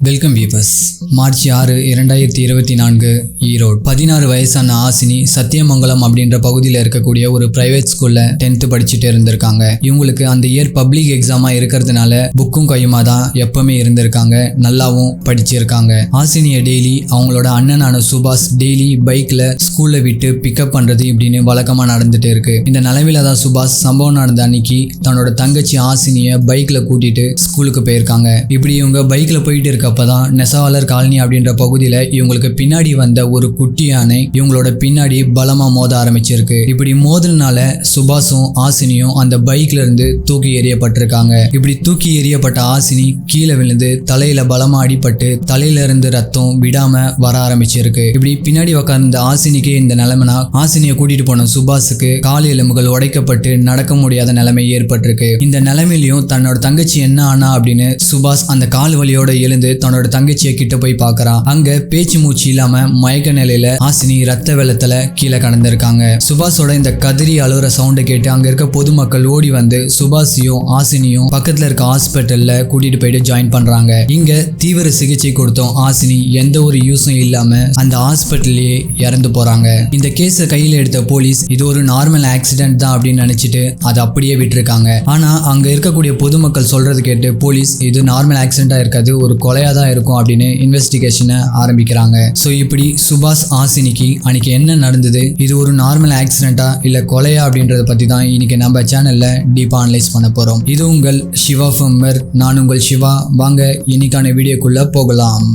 Welcome viewers. March 6, 2024 Erode. 16 வயசான ஆசினி சத்தியமங்கலம் அப்படின்ற பகுதியில் இருக்கக்கூடிய ஒரு பிரைவேட் ஸ்கூல்ல 10th படிச்சுட்டு இருந்திருக்காங்க. இவங்களுக்கு அந்த இயர் பப்ளிக் எக்ஸாமா இருக்கிறதுனால புக்கும் கையுமா தான் எப்பவுமே இருந்திருக்காங்க. நல்லாவும் படிச்சிருக்காங்க. ஆசினியை டெய்லி அவங்களோட அண்ணனான சுபாஷ் டெய்லி பைக்ல ஸ்கூல்ல விட்டு பிக்கப் பண்றது இப்படின்னு வழக்கமா நடந்துட்டு இருக்கு. இந்த நிலவில தான் சுபாஷ் சம்பவம் நடந்த அன்னைக்கு தன்னோட தங்கச்சி ஆசினிய பைக்ல கூட்டிட்டு ஸ்கூலுக்கு போயிருக்காங்க. இப்படி இவங்க பைக்ல போயிட்டு இருக்க அப்பதான் நெசவாளர் காலனி அப்படின்ற பகுதியில இவங்களுக்கு பின்னாடி வந்த ஒரு குட்டி யானை இவங்களோட பின்னாடி பலமா மோத ஆரம்பிச்சிருக்கு. இப்படி மோதல்னால சுபாஷும் ஆசினியும் அந்த பைக்ல இருந்து தூக்கி எறியப்பட்டிருக்காங்க. இப்படி தூக்கி எறியப்பட்ட ஆசினி கீழே விழுந்து தலையில பலமா அடிபட்டு தலையில இருந்து ரத்தம் விடாம வர ஆரம்பிச்சிருக்கு. இப்படி பின்னாடி உட்கார்ந்த ஆசினிக்கு இந்த நிலைமைனா ஆசினியை கூட்டிட்டு போன சுபாஷுக்கு கால் எலும்புகள் உடைக்கப்பட்டு நடக்க முடியாத நிலைமை ஏற்பட்டிருக்கு. இந்த நிலைமையிலையும் தன்னோட தங்கச்சி என்ன ஆனா அப்படின்னு சுபாஷ் அந்த கால் வலியோட எழுந்து தன்னோட தங்கச்சியை கிட்ட போய் பார்க்கறான். அங்க பேச்சு மூச்சு இல்லாம மயக்க நிலையில ஆசினி ரத்த வெள்ளத்துல கீழே கடந்திருக்காங்க. சுபாஷோட இந்த கதறி அழுற சவுண்டை கேட்டு அங்க இருக்க பொதுமக்கள் ஓடி வந்து சுபாஷையும் ஆசினியும் பக்கத்துல இருக்க ஹாஸ்பிட்டல்ல கூட்டிட்டு போயிட்டு ஜாயின் பண்றாங்க. இங்க தீவிர சிகிச்சை கொடுத்தோம் ஆசினி எந்த ஒரு யூஸும் இல்லாம அந்த ஹாஸ்பிட்டல்லயே இறந்து போறாங்க. இந்த கேஸை கையில எடுத்த போலீஸ் இது ஒரு நார்மல் ஆக்சிடென்ட் தான் அப்படின்னு நினைச்சிட்டு அதை அப்படியே விட்டுருக்காங்க. ஆனா அங்க இருக்கக்கூடிய பொதுமக்கள் சொல்றது கேட்டு போலீஸ் இது நார்மல் ஆக்சிடென்டா இருக்காது, ஒரு கொலையா தான் இருக்கும் அப்படின்னு இன்வெஸ்டிகேஷனை ஆரம்பிக்கிறாங்க. சோ இப்படி சுபாஷ் ஆசினிக்கு அன்னைக்கு என்ன நடந்தது, இது ஒரு நார்மல் ஆக்சிடென்டா இல்ல கொலையா அப்படின்றத பத்தி தான் இன்னைக்கு நம்ம சேனல்ல டீப்பா அனலைஸ் பண்ண போறோம். இது உங்கள் சிவா ஃபம்மர், நான் உங்கள் சிவா. வாங்க இன்னைக்கான வீடியோக்குள்ள போகலாம்.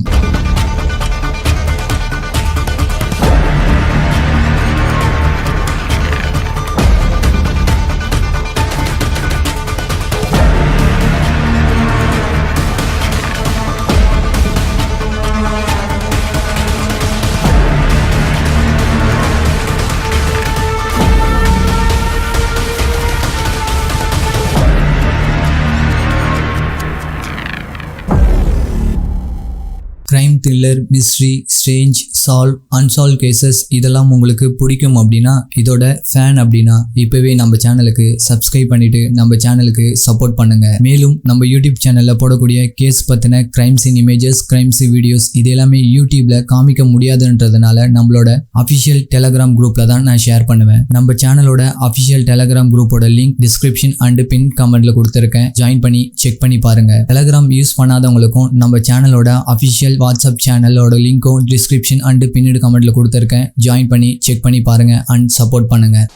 Crime, thriller, mystery, strange, solve, unsolved cases இதெல்லாம் உங்களுக்கு பிடிக்கும் அப்படின்னா இதோட ஃபேன் அப்படின்னா இப்பவே நம்ம சேனலுக்கு சப்ஸ்கிரைப் பண்ணிட்டு நம்ம சேனலுக்கு சப்போர்ட் பண்ணுங்க. மேலும் நம்ம யூடியூப் சேனல்ல போடக்கூடிய கேஸ் பத்தின crime scene images, crime scene videos இது எல்லாமே யூடியூப்ல காமிக்க முடியாதுன்றதுனால நம்மளோட அபிஷியல் டெலகிராம் குரூப்ல தான் நான் ஷேர் பண்ணுவேன். நம்ம சேனலோட அபிஷியல் டெலகிராம் குரூப்போட லிங்க் டிஸ்கிரிப்ஷன் அண்ட் பின் கமெண்ட்ல கொடுத்துருக்கேன். ஜாயின் பண்ணி செக் பண்ணி பாருங்க. டெலகிராம் யூஸ் பண்ணாதவங்களுக்கும் நம்ம சேனலோட அபிஷியல் வாட்ஸ்அப் சேனலோட லிங்க்கும் டிஸ்கிரிப்ஷன் அண்ட் பின்னிடு கமெண்ட்ல கொடுத்துருக்கேன். ஜாயின் பண்ணி செக் பண்ணி பாருங்க அண்ட் சப்போர்ட் பண்ணுங்க.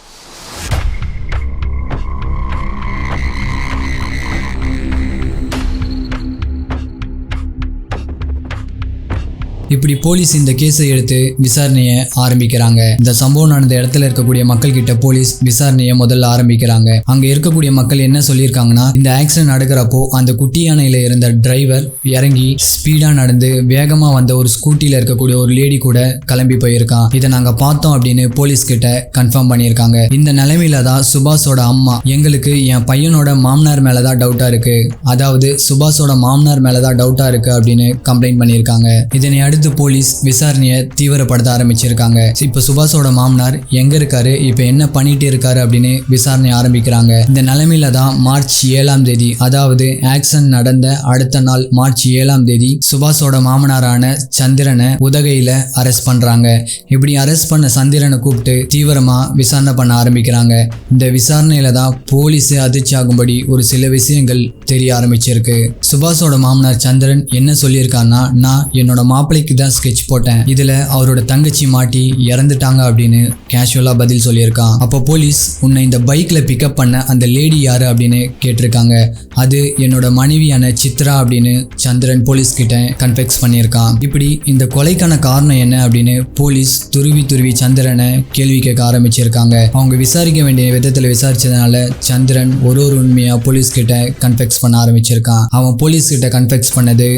இப்படி போலீஸ் இந்த கேஸை எடுத்து விசாரணையை ஆரம்பிக்கிறாங்க. இந்த சம்பவம் நடந்த இடத்துல இருக்கக்கூடிய மக்கள் கிட்ட போலீஸ் விசாரணையை முதல்ல ஆரம்பிக்கிறாங்க. அங்க இருக்கக்கூடிய மக்கள் என்ன சொல்லியிருக்காங்கன்னா, இந்த ஆக்சிடென்ட் நடக்கிறப்போ அந்த குட்டி யானையில இருந்த டிரைவர் இறங்கி ஸ்பீடா நடந்து வேகமா வந்த ஒரு ஸ்கூட்டில இருக்கக்கூடிய ஒரு லேடி கூட கிளம்பி போயிருக்கான். இதை நாங்க பார்த்தோம் அப்படின்னு போலீஸ் கிட்ட கன்ஃபார்ம் பண்ணியிருக்காங்க. இந்த நிலைமையில தான் சுபாஷோட அம்மா எங்களுக்கு என் பையனோட மாமனார் மேலதான் டவுட்டா இருக்கு, அதாவது சுபாஷோட மாமனார் மேலதான் டவுட்டா இருக்கு அப்படின்னு கம்ப்ளைண்ட் பண்ணியிருக்காங்க. இதனை அடுத்து போலீஸ் விசாரணையை தீவிரப்படுத்த ஆரம்பிச்சிருக்காங்க. இப்ப சுபாஷோட மாமனார் எங்க இருக்காரு, இப்ப என்ன பண்ணிட்டு இருக்காரு அப்படின்னு விசாரணை ஆரம்பிக்கிறாங்க. இந்த நிலைமையில தான் மார்ச் 7ஆம் தேதி, அதாவது ஆக்சிடென்ட் நடந்த அடுத்த நாள் மார்ச் 7ஆம் தேதி சுபாஷோட மாமனாரான சந்திரனை உதகையில அரெஸ்ட் பண்றாங்க. இப்படி அரெஸ்ட் பண்ண சந்திரனை கூப்பிட்டு தீவிரமா விசாரணை பண்ண ஆரம்பிக்கிறாங்க. இந்த விசாரணையில தான் போலீஸ் அதிர்ச்சி ஆகும்படி ஒரு சில விஷயங்கள் தெரிய ஆரம்பிச்சிருக்கு. சுபாஷோட மாமனார் சந்திரன் என்ன சொல்லியிருக்காருன்னா, நான் என்னோட மாப்பிள்ளைக்கு தான் ஸ்கெட்ச் போட்டேன், இதுல அவரோட தங்கச்சி மாட்டி இறந்துட்டாங்க அப்படின்னு கேஷுவலா பதில் சொல்லியிருக்கான். அப்போ போலீஸ் உன்னை இந்த பைக்ல பிக்கப் பண்ண அந்த லேடி யாரு அப்படின்னு கேட்டிருக்காங்க. அது என்னோட மனைவியான சித்ரா அப்படின்னு சந்திரன் போலீஸ் கிட்ட கன்ஃபெக்ஸ் பண்ணியிருக்கான். இப்படி இந்த கொலைக்கான காரணம் என்ன அப்படின்னு போலீஸ் துருவி சந்திரனை கேள்வி கேட்க ஆரம்பிச்சிருக்காங்க. அவங்க விசாரிக்க வேண்டிய விதத்துல விசாரிச்சதுனால சந்திரன் ஒரு உண்மையா போலீஸ் கிட்ட கன்ஃபெக்ஸ் பண்ண ஆரம்பிச்சிருக்கான். அவன் போலீஸ் கிட்ட கன்ஃபெக்ஸ் பண்ணது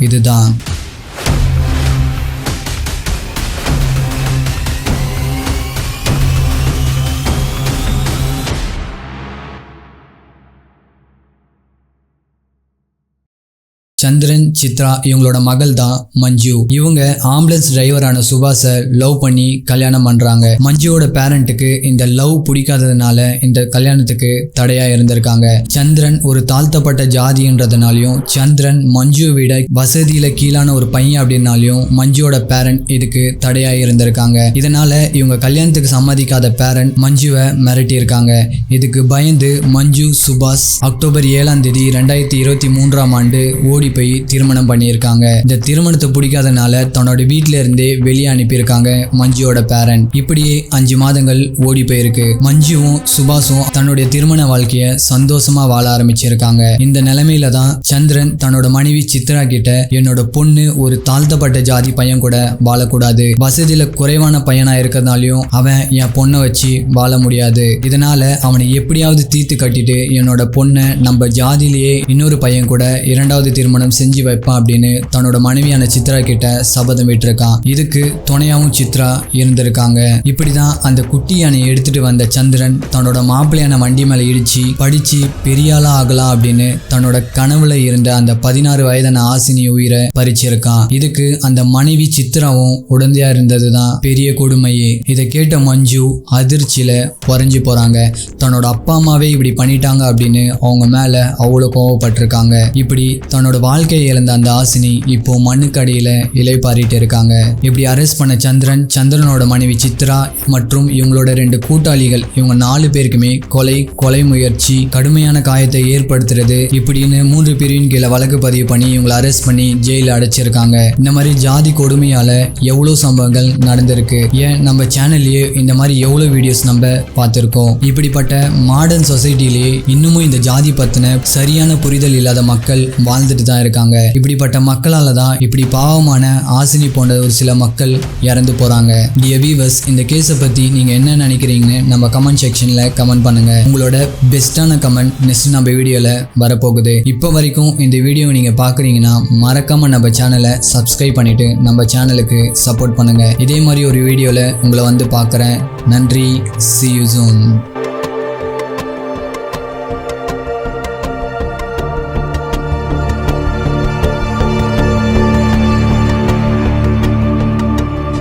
இதுதான். சந்திரன் சித்ரா இவங்களோட மகள் தான் மஞ்சு. இவங்க ஆம்புலன்ஸ் டிரைவரான சுபாஷை லவ் பண்ணி கல்யாணம் பண்றாங்க. மஞ்சுவோட பேரண்ட்டுக்கு இந்த லவ் பிடிக்காததுனால இந்த கல்யாணத்துக்கு தடையா இருந்திருக்காங்க. சந்திரன் ஒரு தாழ்த்தப்பட்ட ஜாதின்றதுனாலையும் சந்திரன் மஞ்சு விட வசதியில கீழான ஒரு பையன் அப்படின்னாலையும் மஞ்சுவோட பேரண்ட் இதுக்கு தடையா இருந்திருக்காங்க. இதனால இவங்க கல்யாணத்துக்கு சம்மதிக்காத பேரண்ட் மஞ்சுவை மிரட்டி இருக்காங்க. இதுக்கு பயந்து மஞ்சு சுபாஷ் அக்டோபர் 7ஆம் தேதி 2023ஆம் ஆண்டு ஓடி போய் திருமணம் பண்ணியிருக்காங்க. இந்த திருமணத்தை பிடிக்காதனால தன்னோட வீட்டில இருந்தே வெளியே அனுப்பியிருக்காங்க மஞ்சுவோட பேரண்ட். இப்படியே 5 மாதங்கள் ஓடி போயிருக்கு. மஞ்சுவும் சுபாஷும் தன்னுடைய திருமண வாழ்க்கைய சந்தோஷமா வாழ ஆரம்பிச்சிருக்காங்க. இந்த நிலைமையில தான் சந்திரன் தன்னோட மனைவி சித்ரா கிட்ட என்னோட பொண்ணு ஒரு தாழ்த்தப்பட்ட ஜாதி பையன் கூட வாழக்கூடாது, வசதியில குறைவான பையனா இருக்கிறதுனாலையும் அவன் என் பொண்ணை வச்சு வாழ முடியாது, இதனால அவனை எப்படியாவது தீர்த்து கட்டிட்டு என்னோட பொண்ணை நம்ம ஜாதியிலேயே இன்னொரு பையன் கூட 2வது திருமணம் செஞ்சு வைப்பான் அப்படின்னு தன்னோட மனைவியான சித்ரா கிட்ட சபதம் விட்டுருக்கான். இதுக்கு துணையாவும் சித்ரா இருந்திருக்காங்க. இப்படிதான் அந்த குட்டி யானையை எடுத்துட்டு வந்த சந்திரன் தன்னோட மாப்பிள்ளையான வண்டி மேல இடிச்சு படிச்சு பெரியாளா ஆகலாம் அப்படின்னு தன்னோட கனவுல இருந்த அந்த 16 வயதான ஆசினி உயிரை பறிச்சிருக்கான். இதுக்கு அந்த மனைவி சித்ராவும் உடந்தையா இருந்ததுதான் பெரிய கொடுமையே. இதை கேட்ட மஞ்சு அதிர்ச்சியில குறைஞ்சு போறாங்க. தன்னோட அப்பா அம்மாவே இப்படி பண்ணிட்டாங்க அப்படின்னு அவங்க மேல அவ்வளவு கோவப்பட்டிருக்காங்க. இப்படி தன்னோட வாழ்க்கையை இழந்த அந்த ஆசினி இப்போ மண்ணுக்கடியில இலைப்பாரிட்டு இருக்காங்க. இப்படி அரெஸ்ட் பண்ண சந்திரன், சந்திரனோட மனைவி சித்ரா மற்றும் இவங்களோட 2 கூட்டாளிகள், இவங்க 4 பேருக்குமே கொலை முயற்சி, கடுமையான காயத்தை ஏற்படுத்துறது இப்படின்னு 3 பிரிவின் கீழே வழக்கு பதிவு பண்ணி இவங்களை அரெஸ்ட் பண்ணி ஜெயில அடைச்சிருக்காங்க. இந்த மாதிரி ஜாதி கொடுமையால எவ்வளவு சம்பவங்கள் நடந்திருக்கு. ஏன் நம்ம சேனல்லையே இந்த மாதிரி எவ்வளவு வீடியோஸ் நம்ம பார்த்திருக்கோம். இப்படிப்பட்ட மாடர்ன் சொசைட்டிலேயே இன்னமும் இந்த ஜாதி பத்தின சரியான புரிதல் இல்லாத மக்கள் வாழ்ந்துட்டு தான் இருக்காங்க. இப்படிப்பட்ட மக்களால தான் இப்படி பாவமான ஆசினி போன்ற ஒரு சில மக்கள் இறந்து போறாங்க. டியர் வியூவர்ஸ், இந்த கேஸை பத்தி நீங்க என்ன நினைக்கிறீங்கன்னு நம்ம கமெண்ட் செக்ஷன்ல கமெண்ட் பண்ணுங்க. உங்களோட பெஸ்டான கமெண்ட் நெக்ஸ்ட் நம்ம வீடியோல வரப்போகுது. இப்போ வரைக்கும் இந்த வீடியோ நீங்க பாக்குறீங்கன்னா மறக்காம நம்ம சேனலை சப்ஸ்கிரைப் பண்ணிட்டு நம்ம சேனலுக்கு சப்போர்ட் பண்ணுங்க. இதே மாதிரி ஒரு வீடியோல உங்களை வந்து பார்க்குறேன். நன்றி. See you soon.